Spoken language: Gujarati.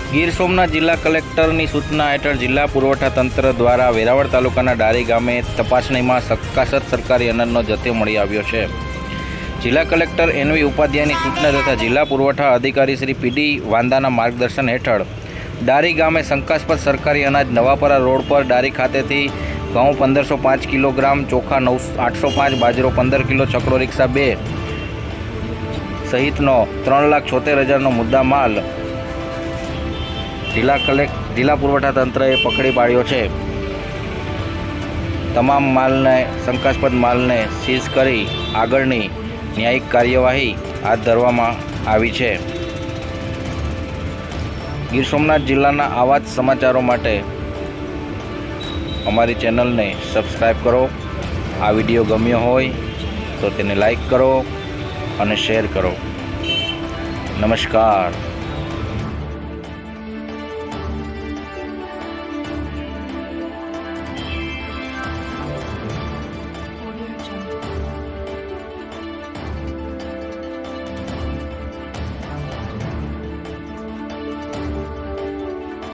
ગીર સોમનાથ જિલ્લા કલેક્ટરની સૂચના હેઠળ જિલ્લા પુરવઠા તંત્ર દ્વારા વેરાવળ તાલુકાના ડારી ગામે તપાસણીમાં શંકાસ્પદ સરકારી અનાજનો જથ્થો મળી આવ્યો છે। જિલ્લા કલેક્ટર એનવી ઉપાધ્યાયની સૂચના તથા જિલ્લા પુરવઠા અધિકારી શ્રી પીડી વાંદાના માર્ગદર્શન હેઠળ ડારી ગામે શંકાસ્પદ સરકારી અનાજ નવાપરા રોડ પર ડારી ખાતેથી ઘઉં 1505 કિલોગ્રામ, ચોખા 805, બાજરો 15 કિલો, છકડો રિક્ષા 2 સહિતનો 3,76,000નો મુદ્દા માલ જિલ્લા પુરવઠા તંત્રએ પકડી પાડ્યો છે। તમામ માલને શંકાસ્પદ માલને સીઝ કરી આગળની ન્યાયિક કાર્યવાહી હાથ ધરવામાં આવી છે। ગીર સોમનાથ જિલ્લાના આવા જ સમાચારો માટે અમારી ચેનલને સબસ્ક્રાઈબ કરો। આ વિડીયો ગમ્યો હોય તો તેને લાઈક કરો અને શેર કરો। નમસ્કાર।